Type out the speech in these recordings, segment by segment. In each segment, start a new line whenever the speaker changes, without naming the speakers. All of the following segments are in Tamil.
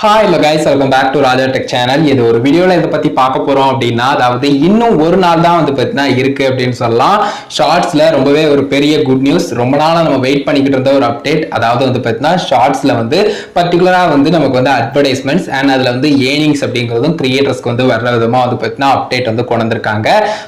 Hi hello guys, welcome back to Raja Tech channel. இது ஒரு வீடியோல இத பத்தி பார்க்க போறோம் அப்படினா அதாவது இன்னும் ஒரு நாள் தான் வந்து பத்தினா இருக்கு அப்படினு சொல்லலாம். ஷார்ட்ஸ்ல ரொம்பவே ஒரு பெரிய குட் நியூஸ். ரொம்ப நாளா நம்ம வெயிட் பண்ணிக்கிட்டு இருந்த ஒரு அப்டேட். அதாவது வந்து பத்தினா ஷார்ட்ஸ்ல வந்து பர்టిక్యులரா வந்து நமக்கு வந்து அட்வர்டைஸ்மென்ட்ஸ் and அதுல வந்து ஏர்னிங்ஸ் அப்படிங்கறதும் கிரியேட்டர்ஸ்க்கு வந்து வர்ற விதமா வந்து பத்தினா அப்டேட் வந்து கொண்டு வந்திருக்காங்க.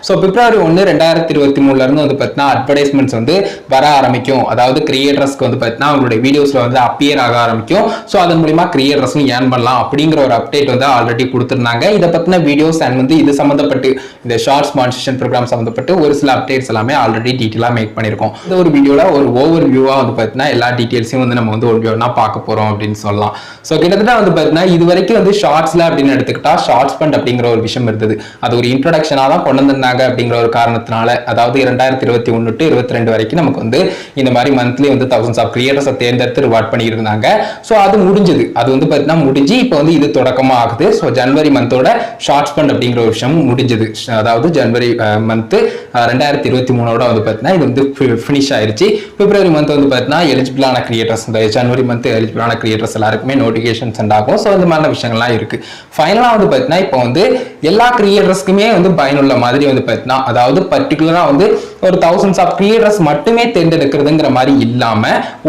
சோ பிப்ரவரி 1 2023 ல இருந்து வந்து பத்தினா அட்வர்டைஸ்மென்ட்ஸ் வந்து வர ஆரம்பிக்கும். அதாவது கிரியேட்டர்ஸ்க்கு வந்து பத்தினா அவங்களுடைய வீடியோஸ்ல வந்து அப்பியர் ஆக ஆரம்பிக்கும். சோ அதன் மூலமா கிரியேட்டர்ஸ்க்கு பண்ணலாம் அப்படிங்கற ஒரு அப்டேட் வந்து ஆல்ரெடி கொடுத்திருந்தாங்க. இத பத்தின வீடியோஸ் and வந்து இது சம்பந்தப்பட்டு இந்த ஷார்ட்ஸ் மானிடைசேஷன் புரோகிராம் சம்பந்தப்பட்டு ஒரு சில அப்டேட்ஸ் எல்லாமே ஆல்ரெடி டீடைலா மேக் பண்ணிருக்கோம். இந்த ஒரு வீடியோல ஒரு ஓவர் வியூவா வந்து பத்தினா எல்லா டீடைல்ஸையும் வந்து நம்ம வந்து ஒரு வியூவா பார்க்க போறோம் அப்படினு சொல்லலாம். சோ கிட்டத்தட்ட வந்து பத்தினா இது வரைக்கும் வந்து ஷார்ட்ஸ்ல அப்படினு எடுத்துக்கிட்டா ஷார்ட்ஸ் ஃபண்ட் அப்படிங்கற ஒரு விஷயம் இருந்தது. அது ஒரு இன்ட்ரோடக்ஷனா தான் கொண்டு வந்தாங்க அப்படிங்கற ஒரு காரணத்தினால அதாவது 2021 to 22 வரைக்கும் நமக்கு வந்து இந்த மாதிரி மந்த்லி வந்து thousands of creators தேர்ந்தெடுத்து ரிவார்ட் பண்ணியிருந்தாங்க. சோ அது முடிஞ்சது. அது வந்து பத்தினா முடிஞ்சு இப்போ வந்து இது தொடக்கமா ஆகுது. சோ ஜனவரி மந்தோட ஷார்ட்ஸ் ஃபண்ட் அப்படிங்கற ஒரு விஷயம் முடிஞ்சது. அதாவது ஜனவரி மந்த் 2023 ஓட வந்து பத்தினா இது வந்து ஃபினிஷ் ஆயிருச்சு. பிப்ரவரி மந்த் வந்து பத்தினா எலிஜிபிளான கிரியேட்டர்ஸ் இந்த ஜனவரி மந்த் எலிஜிபிளான கிரியேட்டர்ஸ் எல்லாருக்குமே நோட்டிஃபிகேஷன்ஸ் சென்ட் ஆகும். சோ இந்த மாதிரி விஷயங்கள்லாம் இருக்கு. ஃபைனலா வந்து பத்தினா இப்போ வந்து எல்லா கிரியேட்டர்ஸ்க்குமே வந்து பயனுள்ள மாதிரி வந்து பத்தினா அதாவது பர்టిక్యులரா வந்து ஒரு thousands of creators மட்டுமே தேர்ந்தெடுக்கிறதுங்கிற மாதிரி இல்லாம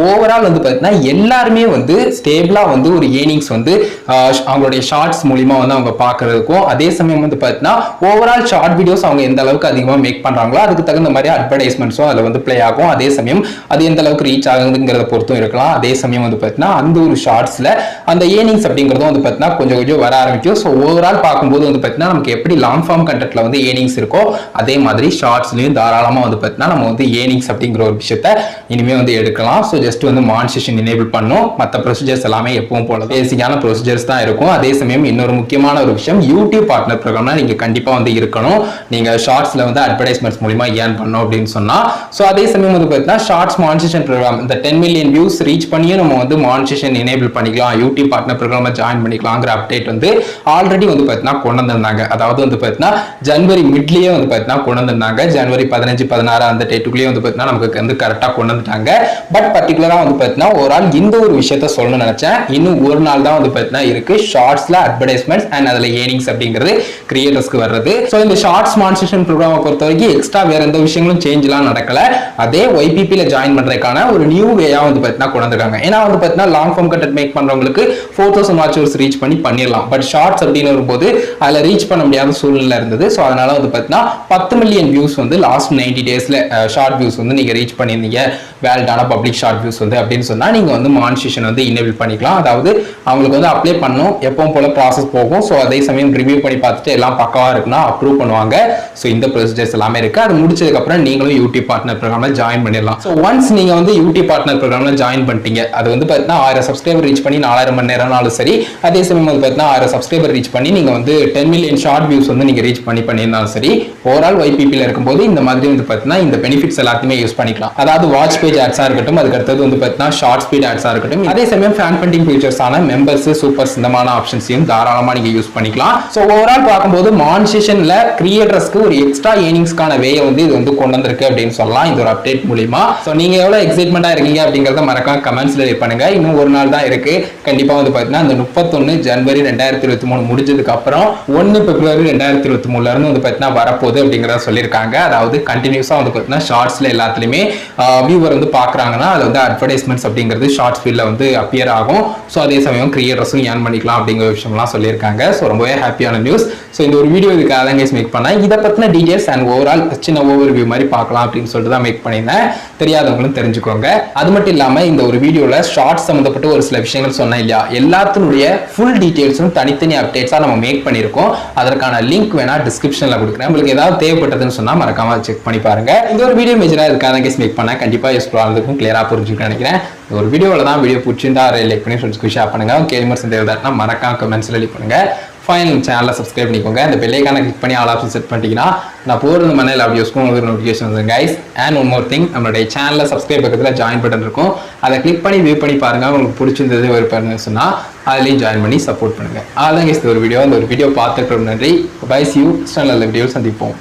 ஓவரால் வந்து பத்தினா எல்லாருமே வந்து ஸ்டேபிளா வந்து ஒரு ஏர்னிங்ஸ் வந்து அவங்களுடைய ஷார்ட்ஸ் மூலமா வந்து அவங்க பார்க்கிறதுக்கும் அதே சமயம் வந்து பார்த்தீங்கன்னா ஓவரால் ஷார்ட் வீடியோஸ் அவங்க எந்த அளவுக்கு அதிகமாக மேக் பண்றாங்களோ அதுக்கு தகுந்த மாதிரி அட்வர்டைஸ்மெண்ட்ஸும் அதில் வந்து பிளே ஆகும். அதே சமயம் அது எந்த அளவுக்கு ரீச் ஆகுதுங்கிறத பொறுத்தும் இருக்கலாம். அதே சமயம் வந்து பார்த்தீங்கன்னா அந்த ஒரு ஷார்ட்ஸ்ல அந்த ஏர்னிங்ஸ் அப்படிங்கிறதும் வந்து பார்த்தீங்கன்னா கொஞ்சம் கொஞ்சம் வர ஆரம்பிக்கும். ஸோ ஓவரால் பார்க்கும்போது வந்து பார்த்தீங்கன்னா நமக்கு எப்படி லாங் ஃபார்ம் கண்டென்ட்ல வந்து ஏர்னிங்ஸ் இருக்கோ அதே மாதிரி ஷார்ட்ஸ்லயும் தாராளமா வந்து பார்த்தீங்கன்னா நம்ம வந்து ஏர்னிங்ஸ் அப்படிங்கிற ஒரு விஷயத்த இனிமே வந்து எடுக்கலாம். ஸோ ஜஸ்ட் வந்து மானிடைசேஷன் எனேபிள் பண்ணும். மற்ற ப்ரொசீஜர்ஸ் எல்லாமே எப்பவும் போல பேசிக்கான ப்ரொசீஜர்ஸ் தான் இருக்கும். அதே சமயம் இன்னொரு முக்கியமான ஒரு விஷயம் யூடியூப் பார்ட்னர் ப்ரோக்ராம்ல நீங்க கண்டிப்பா வந்து இருக்கணும். நீங்க ஷார்ட்ஸ்ல வந்து அட்வர்டைஸ்மெண்ட்ஸ் மூலமா ஏர்ன் பண்ணணும் அப்படின்னு சொன்னா சோ அதே சமயம் வந்து பார்த்தா ஷார்ட்ஸ் மானிடைசேஷன் ப்ரோக்ராம் இந்த 10 மில்லியன் வியூஸ் ரீச் பண்ணியும் நம்ம வந்து மானிடைசேஷன் எனேபிள் பண்ணிக்கலாம். யூடியூப் பார்ட்னர் ப்ரோக்ராம்ல ஜாயின் பண்ணிக்கலாம்ங்கற அப்டேட் வந்து ஆல்ரெடி வந்து பார்த்தா கொண்டு வந்தாங்க. அதாவது வந்து பார்த்தா ஜனவரி மிட்லயே வந்து பார்த்தா கொண்டு வந்தாங்க. ஜனவரி 15 16 அந்த டேட்டுக்குள்ளே வந்து பார்த்தா நமக்கு வந்து கரெக்ட்டா கொண்டு வந்துட்டாங்க. பட் பர்టిక్యులரா வந்து பார்த்தா ஓவரால் இந்த ஒரு விஷயத்தை சொல்லணும்னு நினைச்சேன். இன்னும் ஒரு நாள் தான் வந்து பார்த்தா இருக்கு ஷார்ட்ஸ்ல அட்வர்டைஸ்மெண்ட்ஸ் and அதுல ஏர்னிங்ஸ் அப்படிங்கிறது கிரியேட்டர்ஸ்க்கு வர்றது. சோ இந்த ஷார்ட்ஸ் மானிடைசேஷன் புரோகிராமை பொறுத்தவரைக்கும் எக்ஸ்ட்ரா வேற எந்த விஷயங்களும் சேஞ்ச்லாம் நடக்கல. அதே YPP ல ஜாயின் பண்றதுக்கான ஒரு நியூ வேயா வந்து பார்த்தா கொண்டு வந்திருக்காங்க. ஏன்னா வந்து பார்த்தா லாங் ஃபார்ம் கண்டென்ட் மேக் பண்றவங்களுக்கு 4000 வாட்ச் ஹவர்ஸ் ரீச் பண்ணிடலாம். பட் ஷார்ட்ஸ் அப்படின்னு வரும்போது அதுல ரீச் பண்ண முடியாத சூழ்நிலை இருந்தது. சோ அதனால வந்து பார்த்தா 10 மில்லியன் வியூஸ் வந்து லாஸ்ட் 90 டேஸ்ல ஷார்ட் வியூஸ் வந்து நீங்க ரீச் பண்ணிருந்தீங்க வேலிடான பப்ளிக் ஷார்ட் வியூஸ் வந்து அப்படின்னு சொன்னா நீங்க வந்து மானிடைசேஷன் வந்து எனேபிள் பண்ணிக்கலாம். அதாவது அவங்களுக்கு வந்து அப்ளை பண்ணும் எப்பவும் போல ப்ராசஸ் போகும். ஸோ அதே சமயம் ரிவ்யூ பண்ணி பார்த்துட்டு எல்லாம் பக்காவா இருக்குன்னா அப்ரூவ் பண்ணுவாங்க. ஸோ இந்த ப்ரொசீஜர்ஸ் எல்லாமே இருக்கு. அது முடிச்சதுக்கு அப்புறம் நீங்களும் யூடியூப் பார்ட்னர் ப்ரோக்ராம்ல ஜாயின் பண்ணிடலாம். ஸோ ஒன்ஸ் நீங்க வந்து யூடியூப் பார்ட்னர் ப்ரோக்ராம்ல ஜாயின் பண்ணிட்டீங்க அது வந்து பார்த்தீங்கன்னா 1000 சப்ஸ்கிரைபர் ரீச் பண்ணி 4000 மணி நேரம்னாலும் சரி அதே சமயம் வந்து பார்த்தீங்கன்னா 1000 சப்ஸ்கிரைபர் ரீச் பண்ணி நீங்க வந்து 10 மில்லியன் ஷார்ட் வியூஸ் வந்து நீங்க ரீச் பண்ணியிருந்தாலும் சரி ஓவரால் YPP ல இருக்கும்போது இந்த மாதிரி வந்து பார்த்தீங்கன்னா இந்த பெனிஃபிட்ஸ் எல்லாத்தையுமே யூஸ் பண்ணிக்கலாம். அதாவது வாட்ச் பேஜ் ஆட்ஸா இருக்கட்டும் அதுக்கு அடுத்தது வந்து பார்த்தீங்கன்னா ஷார்ட் ஸ்பீட் ஆட்ஸா இருக்கட்டும் அதே சமயம் ஃபேன் ஃபண்டிங் ஃபீச்சர்ஸ் ஆன மெம்பர்ஸ் சூப்பர்ஸ் இந்த மாதிரி ஆப்ஷன்ஸையும் தாராளமா நீங்க யூஸ் பண்ணிக்கலாம். சோ ஓவரால் பார்க்கும்போது மானிடைசேஷன்ல கிரியேட்டர்ஸ்க்கு ஒரு எக்ஸ்ட்ரா ஏர்னிங்ஸ்க்கான வேயை வந்து இது வந்து கொண்டு வந்திருக்கு அப்படின்னு சொல்லலாம் இந்த ஒரு அப்டேட் மூலமா. சோ நீங்க எவ்வளவு எக்ஸைட்மெண்டா இருக்கீங்க அப்படிங்கறத மறக்காம கமெண்ட்ஸ்ல லைக் பண்ணுங்க. இன்னும் ஒரு நாள் தான் இருக்கு. கண்டிப்பா வந்து பாத்தீங்கன்னா அந்த 31 ஜனவரி 2023 முடிஞ்சதுக்கு அப்புறம் 1 பிப்ரவரி 2023 ல இருந்து வந்து பாத்தீங்கன்னா வரப்போகுது அப்படிங்கறத சொல்லியிருக்காங்க. அதாவது கண்டினியூஸா வந்து பாத்தீங்கன்னா ஷார்ட்ஸ்ல எல்லாத்துலயுமே வியூவர் வந்து பாக்குறாங்கன்னா அது வந்து அட்வர்டைஸ்மெண்ட்ஸ் அப்படிங்கிறது ஷார்ட்ஸ் ஃபீல்ட்ல வந்து அப்பியர் ஆகும். சோ அதே சமயம் கிரியேட்டர்ஸும் ஏர்ன் பண்ணிக்கலாம் அப்படிங்கிற விஷயம்லாம் சொல்லியிருக்காங்க. ஸோ ரொம்பவே ஹாப்பியான நியூஸ். ஸோ இந்த ஒரு வீடியோ இதுக்காக தான் கைஸ் மேக் பண்ணேன். இதை பற்றின டீடைல்ஸ் அண்ட் ஓவரால் சின்ன ஓவர் வியூ மாதிரி பார்க்கலாம் அப்படின்னு சொல்லிட்டு தான் மேக் பண்ணியிருந்தேன். தெரியாதவங்களும் தெரிஞ்சுக்கோங்க. அது மட்டும் இல்லாமல் இந்த ஒரு வீடியோவில் ஷார்ட்ஸ் சம்மந்தப்பட்ட ஒரு சில விஷயங்கள் சொன்னேன் இல்லையா எல்லாத்தினுடைய ஃபுல் டீடைல்ஸும் தனித்தனி அப்டேட்ஸாக நம்ம மேக் பண்ணியிருக்கோம். அதற்கான லிங்க் வேணா டிஸ்கிரிப்ஷனில் கொடுக்குறேன். உங்களுக்கு ஏதாவது தேவைப்பட்டதுன்னு சொன்னால் மறக்காம செக் பண்ணி பாருங்க. இந்த ஒரு வீடியோ மேஜராக இதுக்காக தான் கைஸ் மேக் பண்ணேன். கண்டிப்பாக யூஸ்ஃபுல்லாக இருந்திருக்கும். கிளியராக புரிஞ்சுக்க நினைக்கிறேன். ஒரு வீடியோவில் தான் வீடியோ பிடிச்சிருந்தா லைக் பண்ணி ஃப்ரெண்ட்ஸ்க்கு ஷேர் பண்ணுங்க. கேள்விமர்ஸ் தேவைதாட்னா மறக்காம கமெண்ட்ஸ்ல லைக் பண்ணுங்க. ஃபைனல் சேனலை சப்ஸ்கிரைப் பண்ணிக்கோங்க. இந்த பெல் ஐகானை கிளிக் பண்ணி ஆல் ஆப்ஷன் செட் பண்ணிட்டீங்கன்னா நான் போகிற மனையில் வீடியோஸ்க்கும் உங்களுக்கு நோட்டிஃபிகேஷன் வந்து guys. And one more thing நம்மளுடைய சேனலில் சப்ஸ்கிரைப் பக்கத்தில் ஜாயின் பட்டன் இருக்கும். அதை கிளிக் பண்ணி வியூ பண்ணி பாருங்க. உங்களுக்கு பிடிச்சிருந்தது ஒரு பண்ணுன்னு சொன்னால் அதுலேயும் ஜாயின் பண்ணி சப்போர்ட் பண்ணுங்க. அதான் கைஸ் இந்த ஒரு வீடியோ பார்த்துட்டு நன்றி. Bye see you. நல்ல வீடியோ சந்திப்போம்.